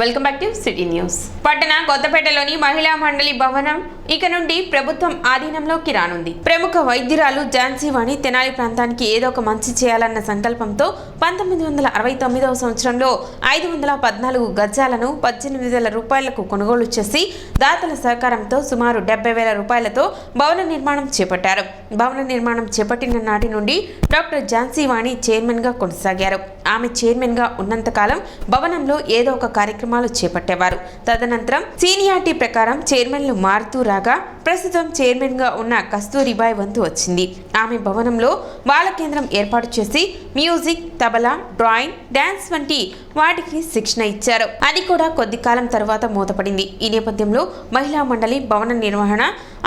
Welcome back to city news. పట్టణ కొత్తపేటలోని మహిళా మండలి భవనం ఇక నుండి ప్రభుత్వం ఆధీనంలోకి రానుంది. ప్రముఖ వైద్యురాలు ఝాన్సీ వాణి తెనాలి ప్రాంతానికి ఏదో ఒక మంచి చేయాలన్న సంకల్పంతో 1969వ సంవత్సరంలో 514 గజాలను 18,000 రూపాయలకు కొనుగోలు చేసి దాతల సహకారంతో సుమారు 70,000 రూపాయలతో భవన నిర్మాణం చేపట్టారు. భవన నిర్మాణం చేపట్టిన నాటి నుండి డాక్టర్ ఝాన్సీ వాణి చైర్మన్ గా కొనసాగారు. ఆమె చైర్మన్ గా ఉన్నంతకాలం భవనంలో ఏదో ఒక కార్యక్రమాలు చేపట్టేవారు. తదనంతరం సీనియారిటీ ప్రకారం చైర్మన్లు మారుతూ రాగా ప్రస్తుతం చైర్మన్ గా ఉన్న కస్తూరిబాయ్ వంతు వచ్చింది. ఆమె భవనంలో బాల కేంద్రం ఏర్పాటు చేసి మ్యూజిక్, తబలా, డ్రాయింగ్, డాన్స్ వంటి వాటికి శిక్షణ ఇచ్చారు. అది కూడా కొద్ది కాలం తర్వాత మూతపడింది. ఈ నేపథ్యంలో మహిళా మండలి భవన నిర్వహణ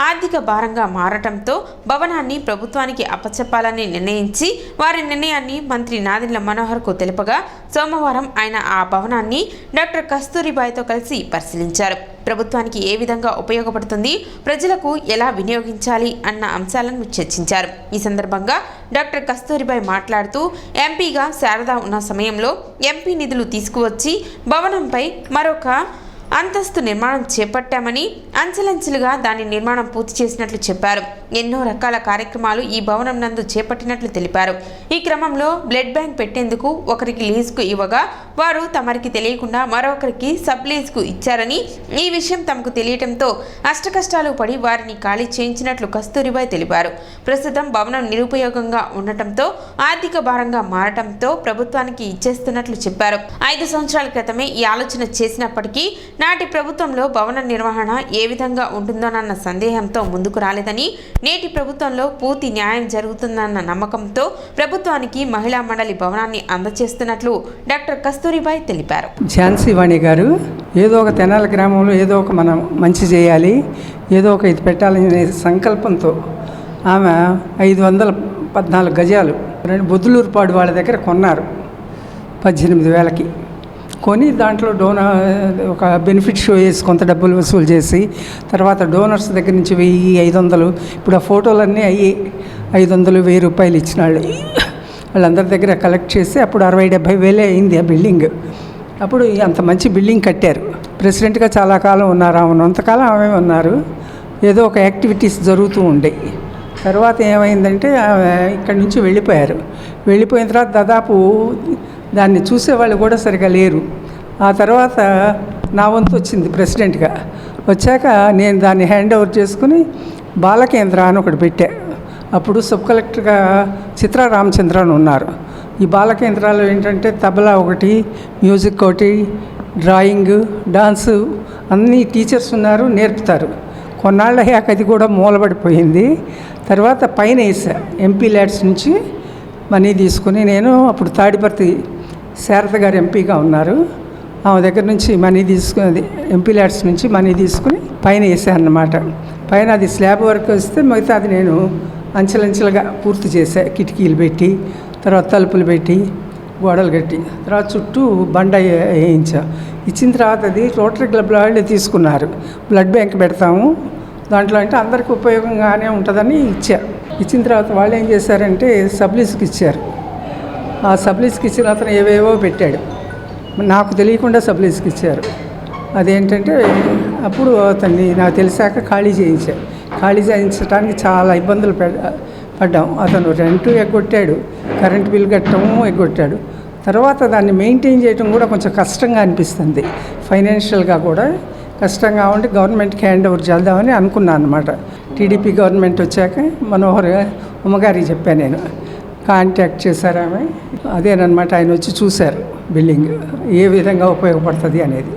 ఆర్థిక భారంగా మారటంతో భవనాన్ని ప్రభుత్వానికి అప్పచెప్పాలని నిర్ణయించి వారి నిర్ణయాన్ని మంత్రి నాదెండ్ల మనోహర్కు తెలుపగా సోమవారం ఆయన ఆ భవనాన్ని డాక్టర్ కస్తూరిబాయ్తో కలిసి పరిశీలించారు. ప్రభుత్వానికి ఏ విధంగా ఉపయోగపడుతుంది, ప్రజలకు ఎలా వినియోగించాలి అన్న అంశాలను చర్చించారు. ఈ సందర్భంగా డాక్టర్ కస్తూరిబాయ్ మాట్లాడుతూ ఎంపీగా శారద ఉన్న సమయంలో ఎంపీ నిధులు తీసుకువచ్చి భవనంపై మరొక అంతస్తు నిర్మాణం చేపట్టామని, అంచెలంచెలుగా దాని నిర్మాణం పూర్తి చేసినట్లు చెప్పారు. ఎన్నో రకాల కార్యక్రమాలు ఈ భవనం నందు చేపట్టినట్లు తెలిపారు. ఈ క్రమంలో బ్లడ్ బ్యాంక్ పెట్టేందుకు ఒకరికి లీజుకు ఇవ్వగా వారు తమరికి తెలియకుండా మరొకరికి సబ్ లీజుకు ఇచ్చారని, ఈ విషయం తమకు తెలియటంతో అష్టకష్టాలు పడి వారిని ఖాళీ చేయించినట్లు కస్తూరిబాయ్ తెలిపారు. ప్రస్తుతం భవనం నిరుపయోగంగా ఉండటంతో ఆర్థిక భారంగా మారటంతో ప్రభుత్వానికి ఇచ్చేస్తున్నట్లు చెప్పారు. 5 సంవత్సరాల క్రితమే ఈ ఆలోచన చేసినప్పటికీ నాటి ప్రభుత్వంలో భవన నిర్వహణ ఏ విధంగా ఉంటుందోనన్న సందేహంతో ముందుకు రాలేదని, నేటి ప్రభుత్వంలో పూర్తి న్యాయం జరుగుతుందన్న నమ్మకంతో ప్రభుత్వానికి మహిళా మండలి భవనాన్ని అందజేస్తున్నట్లు డాక్టర్ కస్తూరిబాయ్ తెలిపారు. ఝాన్సీ వాణి గారు ఏదో ఒక తెనాలి గ్రామంలో ఏదో ఒక మనం మంచి చేయాలి, ఏదో ఒక ఇది పెట్టాలనే సంకల్పంతో ఆమె 514 గజాలు బొద్దులూరుపాడు వాళ్ళ దగ్గర కొన్నారు. 18,000కి కొని దాంట్లో ఒక బెనిఫిట్ షో వేసి కొంత డబ్బులు వసూలు చేసి తర్వాత డోనర్స్ దగ్గర నుంచి 1,500, ఇప్పుడు ఆ ఫోటోలన్నీ అయ్యి 500, 1,000 రూపాయలు ఇచ్చిన వాళ్ళందరి దగ్గర కలెక్ట్ చేసి అప్పుడు 60-70 వేలే అయింది ఆ బిల్డింగ్. అప్పుడు అంత మంచి బిల్డింగ్ కట్టారు. ప్రెసిడెంట్గా చాలా కాలం ఉన్నారు. ఆమె ఉన్నంతకాలం ఆమె ఉన్నారు. ఏదో ఒక యాక్టివిటీస్ జరుగుతూ ఉండేవి. తర్వాత ఏమైందంటే ఇక్కడి నుంచి వెళ్ళిపోయారు. వెళ్ళిపోయిన తర్వాత దాదాపు దాన్ని చూసేవాళ్ళు కూడా సరిగా లేరు. ఆ తర్వాత నా వంతు వచ్చింది ప్రెసిడెంట్గా. వచ్చాక నేను దాన్ని హ్యాండ్ ఓవర్ చేసుకుని బాలకేంద్ర అని ఒకటి పెట్టా. అప్పుడు సబ్ కలెక్టర్గా చిత్రా రామచంద్రన్ ఉన్నారు. ఈ బాలకేంద్రాలు ఏంటంటే తబలా ఒకటి, మ్యూజిక్ ఒకటి, డ్రాయింగ్, డాన్సు అన్నీ టీచర్స్ ఉన్నారు, నేర్పుతారు. కొన్నాళ్ళు అయ్యాక అది కూడా మూలబడిపోయింది. తర్వాత పైన వేసా ఎంపీ ల్యాడ్స్ నుంచి మనీ తీసుకుని. నేను అప్పుడు తాడిపర్తి శారద గారు ఎంపీగా ఉన్నారు. ఆమె దగ్గర నుంచి మనీ తీసుకుని ఎంపీ ల్యాడ్స్ నుంచి మనీ తీసుకుని పైన వేసాను అన్నమాట. పైన అది స్లాబ్ వర్క్ వస్తే మిగతా అది నేను అంచెలంచెలుగా పూర్తి చేశా. కిటికీలు పెట్టి, తర్వాత తలుపులు పెట్టి, గోడలు కట్టి, తర్వాత చుట్టూ బండ వేయించా. ఇచ్చిన తర్వాత అది రోటరీ క్లబ్ వాళ్ళు తీసుకున్నారు. బ్లడ్ బ్యాంక్ పెడతాము దాంట్లో అంటే అందరికీ ఉపయోగంగానే ఉంటుందని ఇచ్చారు. ఇచ్చిన తర్వాత వాళ్ళు ఏం చేశారంటే సబ్లీస్కి ఇచ్చారు. ఆ సబ్లీస్కి ఇచ్చిన అతను ఏవేవో పెట్టాడు. నాకు తెలియకుండా సబ్లీస్కి ఇచ్చారు. అదేంటంటే అప్పుడు అతన్ని నాకు తెలిసాక ఖాళీ చేయించారు. ఖాళీ చేయించడానికి చాలా ఇబ్బందులు పడ్డాం. అతను రెంట్ ఎగ్గొట్టాడు, కరెంట్ బిల్ కట్టడం ఎగ్గొట్టాడు. తర్వాత దాన్ని మెయింటైన్ చేయడం కూడా కొంచెం కష్టంగా అనిపిస్తుంది. ఫైనాన్షియల్గా కూడా కష్టంగా ఉండి గవర్నమెంట్కి హ్యాండ్ ఓవర్ చేద్దామని అనుకున్నాను అనమాట. టీడీపీ గవర్నమెంట్ వచ్చాక మనోహర్ ఉమ్మగారికి చెప్పాను నేను. కాంటాక్ట్ చేశారు ఆమె. అదేనమాట, ఆయన వచ్చి చూశారు బిల్డింగ్ ఏ విధంగా ఉపయోగపడుతుంది అనేది.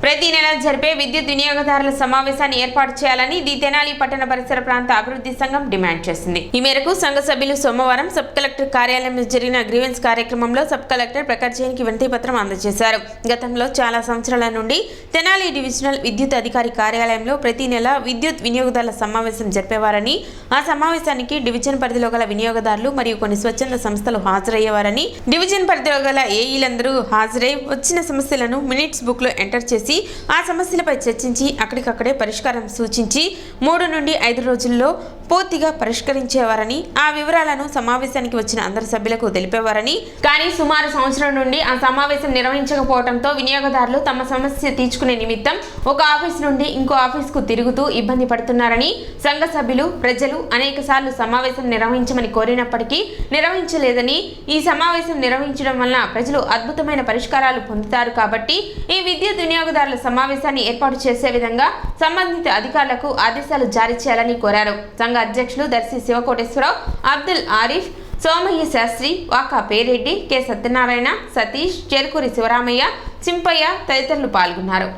ప్రతి నెల జరిపే విద్యుత్ వినియోగదారుల సమావేశాన్ని ఏర్పాటు చేయాలని ది తెనాలి పట్టణ పరిసర ప్రాంత అభివృద్ధి సంఘం డిమాండ్ చేసింది. ఈ మేరకు సంఘ సభ్యులు సోమవారం సబ్ కలెక్టర్ కార్యాలయంలో జరిగిన గ్రీవెన్స్ కార్యక్రమంలో సబ్ కలెక్టర్ ప్రకాష్ జైన్కి వినతి పత్రం అందజేశారు. గతంలో చాలా సంవత్సరాల నుండి తెనాలి డివిజనల్ విద్యుత్ అధికారి కార్యాలయంలో ప్రతి నెల విద్యుత్ వినియోగదారుల సమావేశం జరిపేవారని, ఆ సమావేశానికి డివిజన్ పరిధిలో గల వినియోగదారులు మరియు కొన్ని స్వచ్ఛంద సంస్థలు హాజరయ్యేవారని, డివిజన్ పరిధిలో గల ఏఈలందరూ హాజరై వచ్చిన సమస్యలను మినిట్స్ బుక్ లో ఎంటర్ చేసి ఆ సమస్యలపై చర్చించి అక్కడికక్కడే పరిష్కారం సూచించి 3 నుండి 5 రోజుల్లో పూర్తిగా పరిష్కరించేవారని, ఆ వివరాలను సమావేశానికి వచ్చిన అందరి సభ్యులకు తెలిపేవారని, కానీ సుమారు సంవత్సరం నుండి ఆ సమావేశం నిర్వహించకపోవడంతో వినియోగదారులు తమ సమస్య తీర్చుకునే నిమిత్తం ఒక ఆఫీస్ నుండి ఇంకో ఆఫీస్కు తిరుగుతూ ఇబ్బంది పడుతున్నారని, సంఘ సభ్యులు ప్రజలు అనేకసార్లు సమావేశం నిర్వహించమని కోరినప్పటికీ నిర్వహించలేదని, ఈ సమావేశం నిర్వహించడం వలన ప్రజలు అద్భుతమైన పరిష్కారాలు పొందుతారు కాబట్టి ఈ విద్యుత్ వినియోగదారుల సమావేశాన్ని ఏర్పాటు చేసే విధంగా సంబంధిత అధికారులకు ఆదేశాలు జారీ చేయాలని కోరారు. సంఘ అధ్యక్షులు దర్శి శివకోటేశ్వరరావు, అబ్దుల్ ఆరిఫ్, సోమయ్య శాస్త్రి, వాకా పేరెడ్డి, కె సత్యనారాయణ, సతీష్, చెరుకూరి శివరామయ్య, చింపయ్య తదితరులు పాల్గొన్నారు.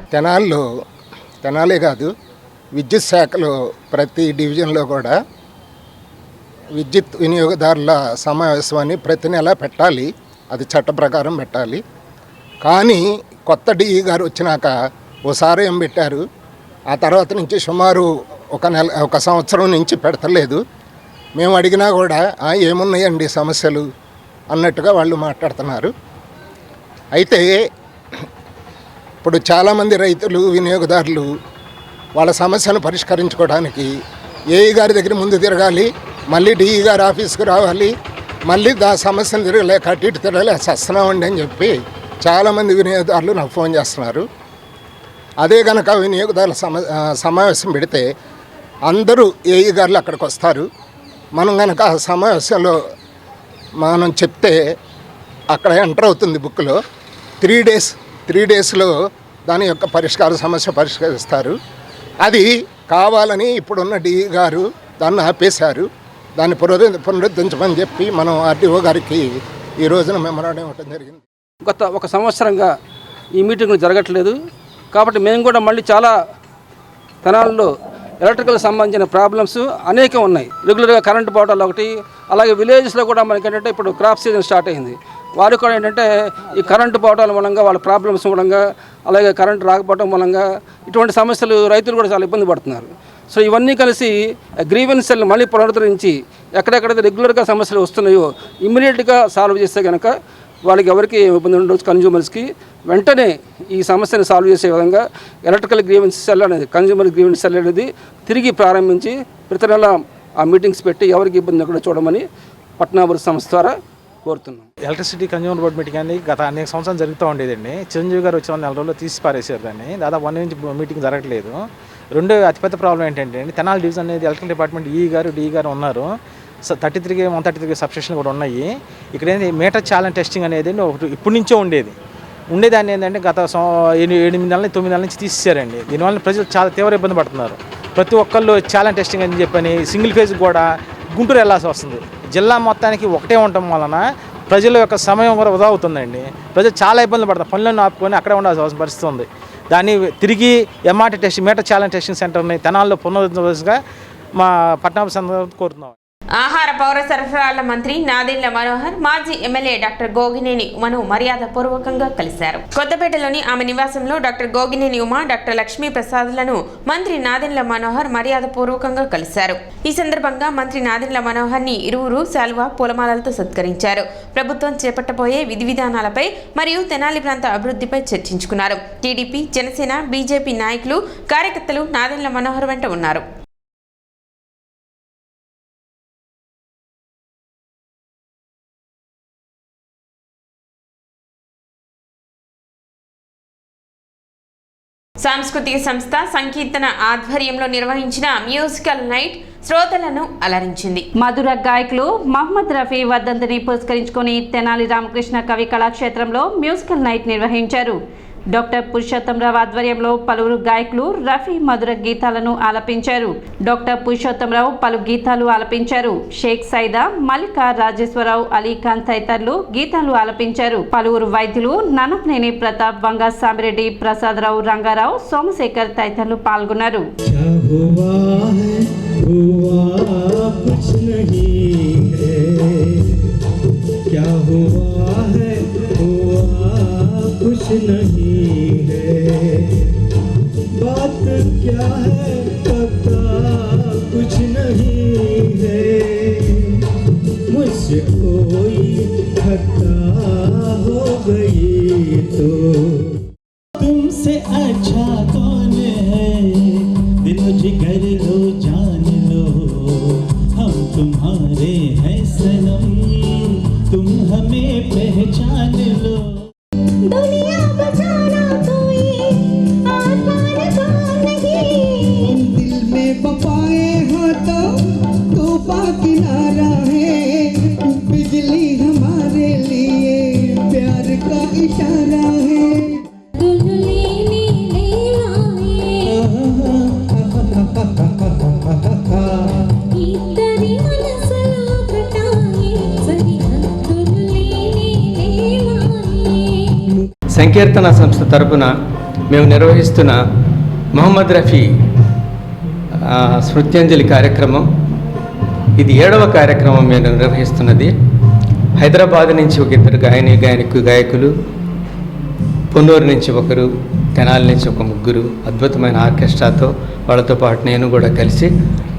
తెనాలే కాదు, విద్యుత్ శాఖలో ప్రతి డివిజన్లో కూడా విద్యుత్ వినియోగదారుల సమావేశాన్ని ప్రతి నెల పెట్టాలి. అది చట్ట ప్రకారం పెట్టాలి. కానీ కొత్త డిఈ గారు వచ్చినాక ఓసారి ఏం పెట్టారు, ఆ తర్వాత నుంచి సుమారు ఒక సంవత్సరం నుంచి పెడతలేదు. మేము అడిగినా కూడా ఏమున్నాయండి సమస్యలు అన్నట్టుగా వాళ్ళు మాట్లాడుతున్నారు. అయితే ఇప్పుడు చాలామంది రైతులు వినియోగదారులు వాళ్ళ సమస్యను పరిష్కరించుకోవడానికి ఏఈ గారి దగ్గర ముందు తిరగాలి, మళ్ళీ డిఈ గారి ఆఫీస్కి రావాలి, మళ్ళీ సమస్యను తిరగలేక అటు ఇటు తిరగలేక వస్తున్నామండి అని చెప్పి చాలామంది వినియోగదారులు నాకు ఫోన్ చేస్తున్నారు. అదే కనుక వినియోగదారుల సమావేశం పెడితే అందరూ ఏఈ గారులు అక్కడికి వస్తారు. మనం కనుక ఆ సమావేశంలో మనం చెప్తే అక్కడ ఎంటర్ అవుతుంది బుక్లో. 3 డేస్లో దాని యొక్క సమస్య పరిష్కరిస్తారు. అది కావాలని ఇప్పుడున్న డిఈ గారు దాన్ని ఆపేశారు. దాన్ని పునరుద్ధరించమని చెప్పి మనం ఆర్డీఓ గారికి ఈ రోజున మెమరాండం ఇవ్వడం జరిగింది. గత ఒక సంవత్సరంగా ఈ మీటింగ్లు జరగట్లేదు కాబట్టి మేము కూడా మళ్ళీ చాలా తెనాల్లో ఎలక్ట్రికల్ సంబంధించిన ప్రాబ్లమ్స్ అనేకం ఉన్నాయి. రెగ్యులర్గా కరెంటు పోవటాలు ఒకటి, అలాగే విలేజెస్లో కూడా మనకి ఏంటంటే ఇప్పుడు క్రాప్ సీజన్ స్టార్ట్ అయింది. వారు కూడా ఏంటంటే ఈ కరెంటు పోవటాల మూలంగా వాళ్ళ ప్రాబ్లమ్స్ మూలంగా, అలాగే కరెంటు రాకపోవడం మూలంగా ఇటువంటి సమస్యలు రైతులు కూడా చాలా ఇబ్బంది పడుతున్నారు. సో ఇవన్నీ కలిసి గ్రీవెన్స్ సెల్ మళ్ళీ పునరుద్ధరించి ఎక్కడెక్కడైతే రెగ్యులర్గా సమస్యలు వస్తున్నాయో ఇమ్మీడియట్గా సాల్వ్ చేస్తే కనుక వాళ్ళకి ఎవరికి ఇబ్బంది ఉండదు, కన్జ్యూమర్స్కి వెంటనే ఈ సమస్యను సాల్వ్ చేసే విధంగా ఎలక్ట్రికల్ గ్రీవెన్స్ సెల్ అనేది, కన్జ్యూమర్ గ్రీవెన్స్ సెల్ అనేది తిరిగి ప్రారంభించి ప్రతి నెల ఆ మీటింగ్స్ పెట్టి ఎవరికి ఇబ్బంది కూడా చూడమని పట్టణాభివృద్ధి సంస్థ ద్వారా కోరుతున్నాం. ఎలక్ట్రిసిటీ కన్జ్యూమర్ బోర్డు మీటింగ్ అనేది గత అనేక సంవత్సరాలు జరుగుతూ ఉండేదండి. చిరంజీవి గారు వచ్చిన 4 రోజుల్లో తీసి పారేశారు దాన్ని. దాదాపు 1 నుంచి మీటింగ్ జరగట్లేదు. రెండో అతిపెద్ద ప్రాబ్లం ఏంటంటే తెనాలి డివిజన్ అనేది ఎలక్ట్రికల్ డిపార్ట్మెంట్ ఈఈ గారు డిఈ గారు ఉన్నారు. 33 133 సబ్స్టేషన్లు కూడా ఉన్నాయి. ఇక్కడ ఏంటి మీటర్ ఛాలెంజ్ టెస్టింగ్ అనేది ఒకటి ఇప్పటి నుంచో ఉండేదాన్ని ఏంటంటే గత 8 నెలల 9 నెలల నుంచి తీసేశారండి. దీనివల్ల ప్రజలు చాలా తీవ్ర ఇబ్బంది పడుతున్నారు. ప్రతి ఒక్కళ్ళు ఛాలెంజ్ టెస్టింగ్ అని చెప్పని సింగిల్ ఫేజ్ కూడా గుంటూరు వెళ్ళాల్సి వస్తుంది. జిల్లా మొత్తానికి ఒకటే ఉండటం వలన ప్రజల యొక్క సమయం కూడా వృధా అవుతుందండి. ప్రజలు చాలా ఇబ్బందులు పడతారు. పనులను ఆపుకొని అక్కడే ఉండాల్సిన పరిస్థితి ఉంది. దాన్ని తిరిగి MRT testing meter challenge testing సెంటర్ని తెనాల్లో పునరుద్ధరించగా మా పట్టణ సందర్భంగా కోరుతున్నాం. ఆహార పౌర సరఫరాల మంత్రి నాదెండ్ల మనోహర్ మాజీ ఎమ్మెల్యే డాక్టర్ గోగినేని ఉమను మర్యాదపూర్వకంగా కలిశారు. కొత్తపేటలోని ఆమె నివాసంలో డాక్టర్ గోగినేని ఉమ, డాక్టర్ లక్ష్మీ ప్రసాద్లను మంత్రి నాదెండ్ల మనోహర్ మర్యాదపూర్వకంగా కలిశారు. ఈ సందర్భంగా మంత్రి నాదెండ్ల మనోహర్ ని ఇరువురు శాలువా పూలమాలలతో సత్కరించారు. ప్రభుత్వం చేపట్టబోయే విధి విధానాలపై మరియు తెనాలి ప్రాంత అభివృద్ధిపై చర్చించుకున్నారు. టీడీపీ, జనసేన, బీజేపీ నాయకులు, కార్యకర్తలు నాదెండ్ల మనోహర్ వెంట ఉన్నారు. సాంస్కృతిక సంస్థ సంకీర్తన ఆధ్వర్యంలో నిర్వహించిన మ్యూజికల్ నైట్ శ్రోతలను అలరించింది. మధుర గాయకులు మహమ్మద్ రఫీ వర్ధంతిని పురస్కరించుకొని తెనాలి రామకృష్ణ కవి కళాక్షేత్రంలో మ్యూజికల్ నైట్ నిర్వహించారు. డాక్టర్ పురుషోత్తమరావు ఆధ్వర్యంలో పలువురు గాయకులు రఫీ మధుర గీతాలను ఆలపించారు. డాక్టర్ పురుషోత్తమరావు పలు గీతాలు ఆలపించారు. షేక్ సైదా, మల్లికా, రాజేశ్వరరావు, అలీఖాన్ తదితరులు గీతాలు ఆలపించారు. పలువురు వైద్యులు ననపనేని ప్రతాప్, వంగ సామిరెడ్డి, ప్రసాదరావు, రంగారావు, సోమశేఖర్ తదితరులు పాల్గొన్నారు. कुछ नहीं है बात क्या है पता कुछ नहीं है मुझसे कोई खता हो गई तो तुमसे अच्छा कौन है दिलो जिगर लो जान लो సంకీర్తన సంస్థ తరపున మేము నిర్వహిస్తున్న మొహమ్మద్ రఫీ స్మృత్యంజలి కార్యక్రమం. ఇది 7వ కార్యక్రమం మేము నిర్వహిస్తున్నది. హైదరాబాద్ నుంచి ఒక 2 గాయకులు, పొన్నూరు నుంచి ఒకరు, తెనాలి నుంచి ఒక 3 అద్భుతమైన ఆర్కెస్ట్రాతో వాళ్ళతో పాటు నేను కూడా కలిసి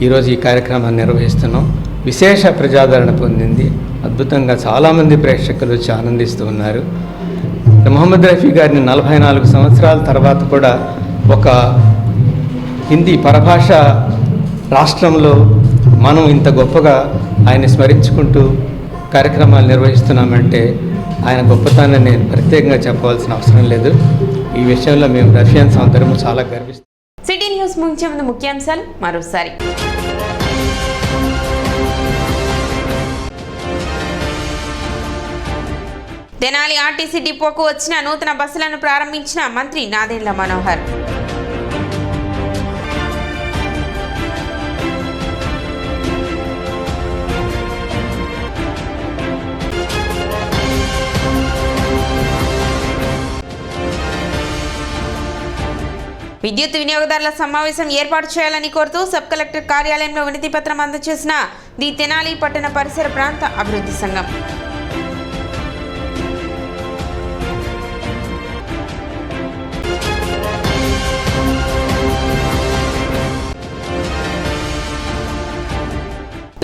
ఈరోజు ఈ కార్యక్రమాన్ని నిర్వహిస్తున్నాం. విశేష ప్రజాదరణ పొందింది. అద్భుతంగా చాలామంది ప్రేక్షకులు వచ్చి ఆనందిస్తూ ఉన్నారు. మొహమ్మద్ రఫీ గారిని 44 సంవత్సరాల తర్వాత కూడా ఒక హిందీ పరభాష రాష్ట్రంలో మనం ఇంత గొప్పగా ఆయన స్మరించుకుంటూ కార్యక్రమాలు నిర్వహిస్తున్నామంటే ఆయన గొప్పతనాన్ని నేను ప్రత్యేకంగా చెప్పవలసిన అవసరం లేదు. ఈ విషయంలో మేము రఫియన్స్ అందరము చాలా గర్విస్తాం. సిటీ న్యూస్ ముగించే ముందు ముఖ్యాంశాలు మరోసారి. తెనాలి ఆర్టీసీ డిపోకు వచ్చిన నూతన బస్సులను ప్రారంభించిన మంత్రి నాదెండ్ల మనోహర్. విద్యుత్ వినియోగదారుల సమావేశం ఏర్పాటు చేయాలని కోరుతూ సబ్ కలెక్టర్ కార్యాలయంలో వినతి పత్రం అందజేసిన ది తెనాలి పట్టణ పరిసర ప్రాంత అభివృద్ధి సంఘం.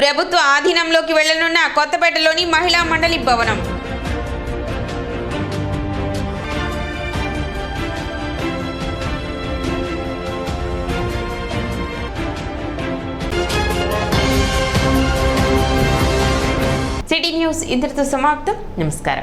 ప్రభుత్వ ఆధీనంలోకి వెళ్లనున్న కొత్తపేటలోని మహిళా మండలి భవనం. సిటీ న్యూస్ ఇంతటితో సమాప్తం. నమస్కారం.